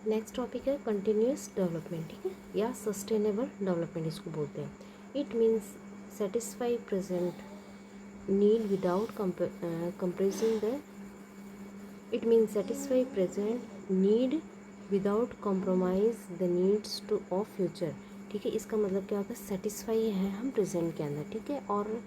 Next topic है continuous development, ठीक है, या सस्टेनेबल डेवलपमेंट इसको बोलते हैं। It means satisfy present need without compressing the it means satisfy present need without compromise the needs two of future, ठीक है। इसका मतलब क्या होता है, सेटिस्फाई है हम प्रेजेंट के अंदर, ठीक है, और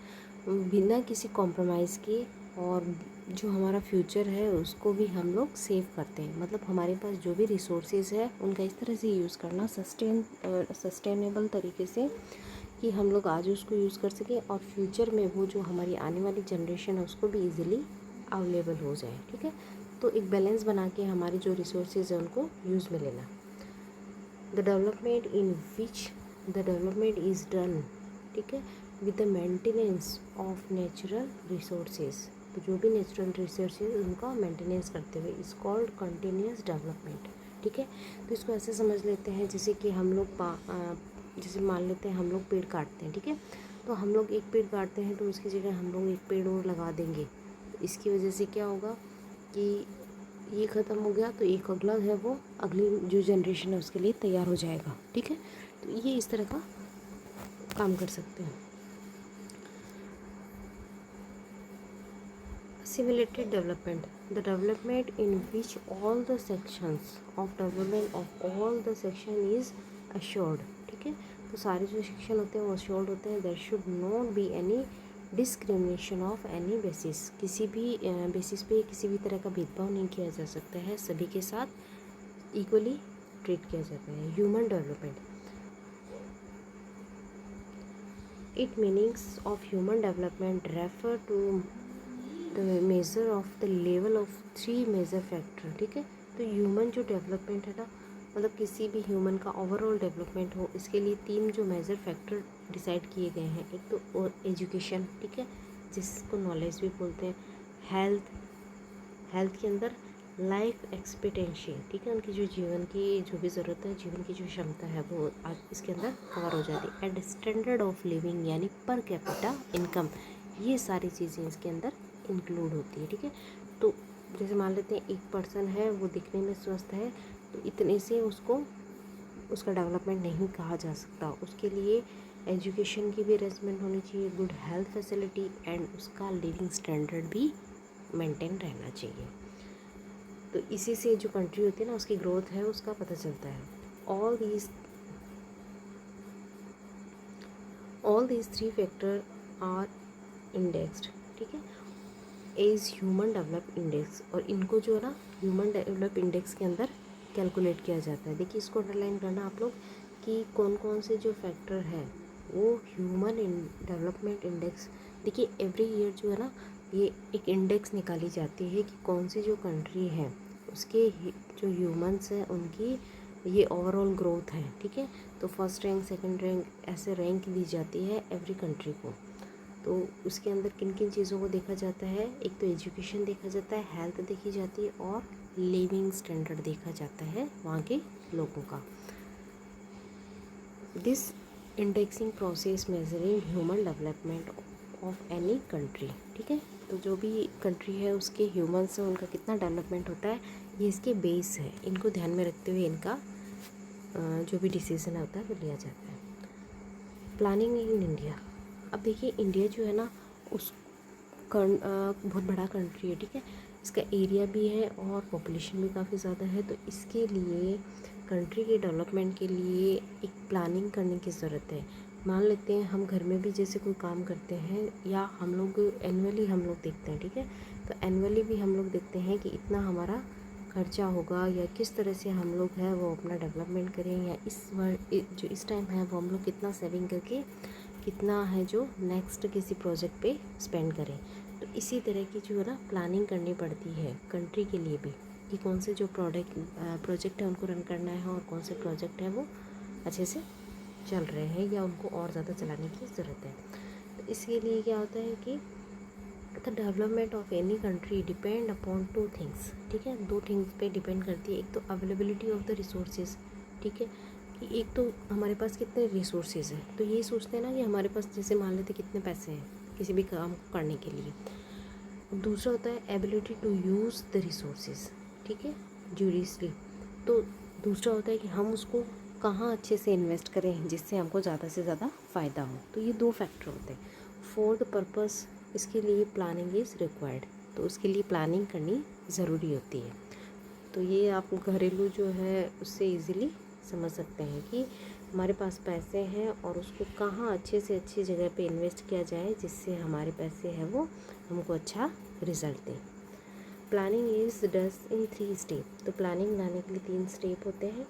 बिना किसी कॉम्प्रोमाइज़ के, और जो हमारा फ्यूचर है उसको भी हम लोग सेव करते हैं। मतलब हमारे पास जो भी रिसोर्सेज है उनका इस तरह से यूज़ करना सस्टेनेबल तरीके से, कि हम लोग आज उसको यूज़ कर सकें और फ्यूचर में वो जो हमारी आने वाली जनरेशन है उसको भी इजीली अवेलेबल हो जाए, ठीक है। तो एक बैलेंस बना के हमारे जो रिसोर्सेज है उनको यूज़ में लेना। द डेवलपमेंट इज़ डन, ठीक है, with the maintenance of natural resources. तो जो भी नेचुरल रिसोर्सेज उनका मेंटेनेंस करते हुए इज़ कॉल्ड कंटिन्यूस डेवलपमेंट, ठीक है। तो इसको ऐसे समझ लेते हैं जैसे कि हम लोग जैसे मान लेते हैं हम लोग पेड़ काटते हैं, ठीक है, तो हम लोग एक पेड़ काटते हैं तो उसकी जगह हम लोग एक पेड़ और लगा देंगे। इसकी वजह से क्या होगा कि ये ख़त्म हो गया तो एक अगला है वो अगली जो जनरेशन है उसके लिए तैयार हो जाएगा, ठीक है। तो ये इस तरह का काम कर सकते हैं। Assimilated development, the development in which all the sections of development of all the section is assured, ठीक है। तो सारे जो सेक्शन होते हैं वो assured होते हैं। there should not be any discrimination of any basis, किसी भी बेसिस पे किसी भी तरह का भेदभाव नहीं किया जा सकता है, सभी के साथ इक्वली ट्रीट किया जाता है। Human development, it meanings of human development refer to the measure of the level of 3 major factor, ठीक है। तो ह्यूमन जो डेवलपमेंट है ना, मतलब किसी भी ह्यूमन का ओवरऑल डेवलपमेंट हो, इसके लिए 3 जो मेजर फैक्टर डिसाइड किए गए हैं। एक तो एजुकेशन, ठीक है, जिसको नॉलेज भी बोलते हैं। हेल्थ के अंदर लाइफ एक्सपेक्टेंसी, ठीक है, उनकी जो जीवन की जो भी ज़रूरत है, जीवन की जो क्षमता है वो आज इसके अंदर कवर हो जाती है। एंड स्टैंडर्ड ऑफ लिविंग यानी पर कैपिटा इनकम, ये सारी चीज़ें इसके अंदर इंक्लूड होती है, ठीक है। तो जैसे मान लेते हैं एक पर्सन है वो दिखने में स्वस्थ है, तो इतने से उसको उसका डेवलपमेंट नहीं कहा जा सकता। उसके लिए एजुकेशन की भी अरेंजमेंट होनी चाहिए, गुड हेल्थ फैसिलिटी, एंड उसका लिविंग स्टैंडर्ड भी मेंटेन रहना चाहिए। तो इसी से जो कंट्री होती है ना उसकी ग्रोथ है उसका पता चलता है। All these 3 factor are indexed, ठीक है, एज ह्यूमन डेवलप इंडेक्स, और इनको जो है ना ह्यूमन डेवलप इंडेक्स के अंदर कैलकुलेट किया जाता है। देखिए इसको अंडरलाइन करना आप लोग कि कौन कौन से जो फैक्टर है वो ह्यूमन डेवलपमेंट इंडेक्स। देखिए एवरी ईयर जो है ना ये एक इंडेक्स निकाली जाती है कि कौन सी जो कंट्री है उसके जो ह्यूमंस हैं उनकी ये ओवरऑल ग्रोथ है, ठीक है। तो फर्स्ट रैंक, सेकंड रैंक, ऐसे रैंक दी जाती है एवरी कंट्री को। तो उसके अंदर किन किन चीज़ों को देखा जाता है, एक तो एजुकेशन देखा जाता है, हेल्थ देखी जाती है, और लिविंग स्टैंडर्ड देखा जाता है वहाँ के लोगों का। This indexing process measuring human development of any country, ठीक है। तो जो भी कंट्री है उसके ह्यूमंस से उनका कितना डेवलपमेंट होता है ये इसके बेस है। इनको ध्यान में रखते हुए इनका जो भी डिसीजन होता है वो लिया जाता है। प्लानिंग इन इंडिया, अब देखिए इंडिया जो है ना उस बहुत बड़ा कंट्री है, ठीक है, इसका एरिया भी है और पॉपुलेशन भी काफ़ी ज़्यादा है। तो इसके लिए कंट्री के डेवलपमेंट के लिए एक प्लानिंग करने की ज़रूरत है। मान लेते हैं हम घर में भी जैसे कोई काम करते हैं या हम लोग एनुअली हम लोग देखते हैं, ठीक है, तो एनुअली भी हम लोग देखते हैं कि इतना हमारा खर्चा होगा या किस तरह से हम लोग है वो अपना डेवलपमेंट करें, या जो इस टाइम है वो हम लोग कितना सेविंग करके कितना है जो नेक्स्ट किसी प्रोजेक्ट पे स्पेंड करें। तो इसी तरह की जो है ना प्लानिंग करनी पड़ती है कंट्री के लिए भी कि कौन से जो प्रोजेक्ट है उनको रन करना है और कौन से प्रोजेक्ट है वो अच्छे से चल रहे हैं या उनको और ज़्यादा चलाने की ज़रूरत है। तो इसके लिए क्या होता है कि the development of any country depend upon 2 things, ठीक है, 2 थिंग्स पे डिपेंड करती है। एक तो अवेलेबिलिटी ऑफ द रिसोर्सेज, ठीक है, कि एक तो हमारे पास कितने रिसोर्सेज हैं, तो ये सोचते हैं ना कि हमारे पास जैसे मान लेते कितने पैसे हैं किसी भी काम को करने के लिए। दूसरा होता है ability to use the resources, ठीक है, जूडिशली। तो दूसरा होता है कि हम उसको कहाँ अच्छे से इन्वेस्ट करें जिससे हमको ज़्यादा से ज़्यादा फ़ायदा हो। तो ये दो फैक्टर होते हैं। फॉर द पर्पस, इसके लिए प्लानिंग इज़ रिक्वायर्ड, तो उसके लिए प्लानिंग करनी ज़रूरी होती है। तो ये आप घरेलू जो है उससे इजीली समझ सकते हैं कि हमारे पास पैसे हैं और उसको कहाँ अच्छे से अच्छी जगह पे इन्वेस्ट किया जाए जिससे हमारे पैसे हैं वो हमको अच्छा रिजल्ट दें। Planning is does in 3 step. तो प्लानिंग लाने के लिए 3 स्टेप होते हैं।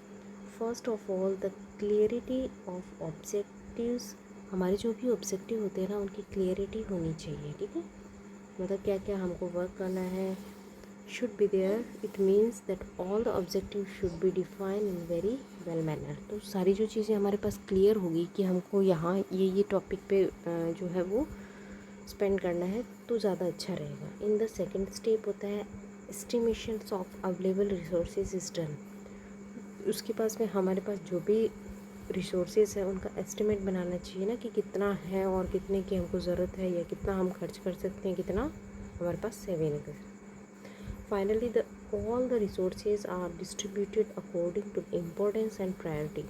First of all the clarity of objectives. हमारे जो भी ऑब्जेक्टिव होते हैं ना उनकी क्लियरिटी होनी चाहिए, ठीक है। मतलब क्या क्या हमको वर्क करना है, should be there. It means that all the objectives should be defined in very well manner. तो सारी जो चीज़ें हमारे पास क्लियर होगी कि हमको यहाँ ये टॉपिक पे जो है वो स्पेंड करना है तो ज़्यादा अच्छा रहेगा। इन द सेकेंड स्टेप होता है estimation of available resources is done. उसके पास में हमारे पास जो भी रिसोर्सेज है उनका एस्टिमेट बनाना चाहिए ना कि कितना है और कितने की हमको ज़रूरत है या कितना हम खर्च कर सकते हैं, कितना हमारे पास सेविंग है। Finally, all the resources are distributed according to importance and priority.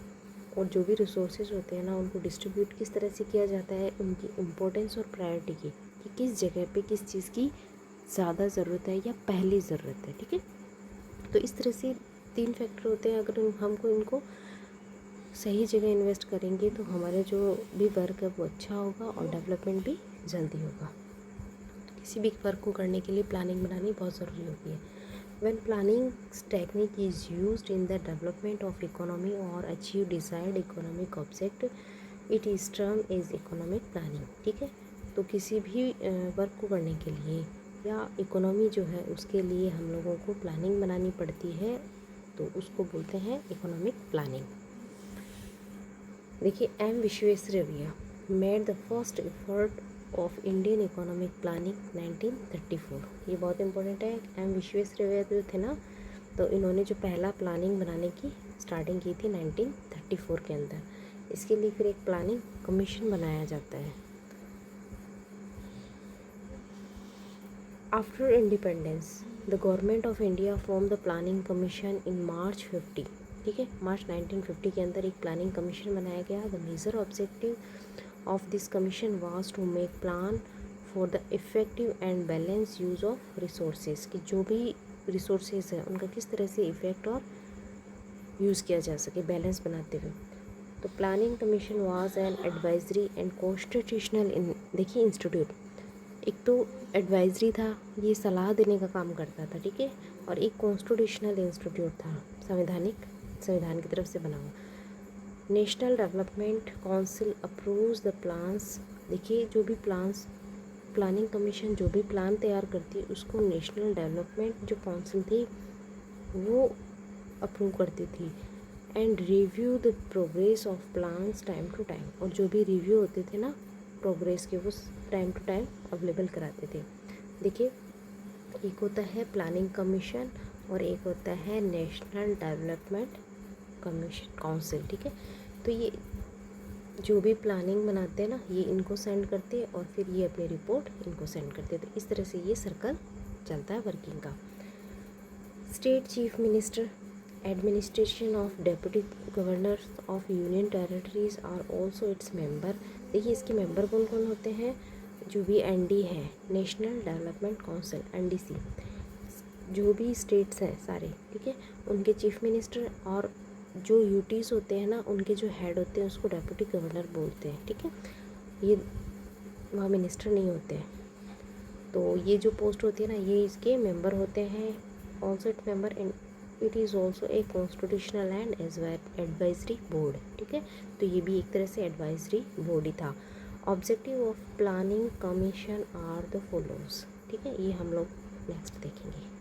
और जो भी रिसोर्सेज होते हैं ना उनको डिस्ट्रीब्यूट किस तरह से किया जाता है, उनकी इम्पोर्टेंस और प्रायोरिटी की, कि किस जगह पे किस चीज़ की ज़्यादा ज़रूरत है या पहली ज़रूरत है, ठीक है। तो इस तरह से 3 फैक्टर होते हैं। अगर हमको इनको सही जगह इन्वेस्ट करेंगे तो हमारे जो भी वर्क है वो अच्छा होगा और डेवलपमेंट भी जल्दी होगा। किसी भी वर्क को करने के लिए प्लानिंग बनानी बहुत ज़रूरी होती है। When planning technique is used in the development of economy और achieve desired economic object, it is term is economic planning, ठीक है। तो किसी भी वर्क को करने के लिए या इकोनॉमी जो है उसके लिए हम लोगों को प्लानिंग बनानी पड़ती है, तो उसको बोलते हैं इकोनॉमिक प्लानिंग। देखिए, M Visvesvaraya made the first effort of Indian economic planning 1934। ये बहुत इंपॉर्टेंट है। एम विश्वेश्वरैया जो थे ना, तो इन्होंने जो पहला प्लानिंग बनाने की स्टार्टिंग की थी 1934 के अंदर। इसके लिए फिर एक प्लानिंग कमीशन बनाया जाता है। After independence the government of India form the planning commission in March 50, ठीक है। मार्च 1950 के अंदर एक प्लानिंग कमीशन बनाया गया। The major objective of this commission was to make plan for the effective and balanced use of resources, कि जो भी resources है उनका किस तरह से इफ़ेक्ट और यूज़ किया जा सके बैलेंस बनाते हुए। तो planning commission was an advisory and constitutional देखिए इंस्टीट्यूट। एक तो एडवाइजरी था, ये सलाह देने का काम करता था, ठीक है। और एक कॉन्स्टिट्यूशनल इंस्टीट्यूट था, संविधान की तरफ से बना हुआ। National development council approves the plans. देखिए, जो भी प्लानिंग कमीशन जो भी प्लान तैयार करती है उसको नेशनल डेवलपमेंट जो काउंसिल थी वो अप्रूव करती थी। And review the progress of plans time to time. और जो भी रिव्यू होते थे ना प्रोग्रेस के, वो टाइम टू टाइम अवेलेबल कराते थे। देखिए, एक होता है प्लानिंग कमीशन और एक होता है नेशनल डेवलपमेंट कमीशन काउंसिल, ठीक है। तो ये जो भी प्लानिंग बनाते हैं ना ये इनको सेंड करते हैं और फिर ये अपनी रिपोर्ट इनको सेंड करते हैं। तो इस तरह से ये सर्कल चलता है वर्किंग का। State chief minister, administration of deputy governor of union territories are also its member. देखिए, इसके मेंबर कौन कौन होते हैं, जो भी एनडी है, नेशनल डेवलपमेंट काउंसिल, एनडीसी, जो भी स्टेट्स हैं सारे, ठीक है, उनके चीफ मिनिस्टर और जो यूटीज़ होते हैं ना उनके जो हेड होते हैं उसको डेप्यूटी गवर्नर बोलते हैं, ठीक है। ये वहाँ मिनिस्टर नहीं होते हैं। तो ये जो पोस्ट होती है ना ये इसके मेंबर होते हैं। Also it member and it is also a constitutional and as well advisory board, ठीक है। तो ये भी एक तरह से एडवाइजरी बोर्ड ही था। Objective of planning commission are the follows, ठीक है। ये हम लोग नेक्स्ट देखेंगे।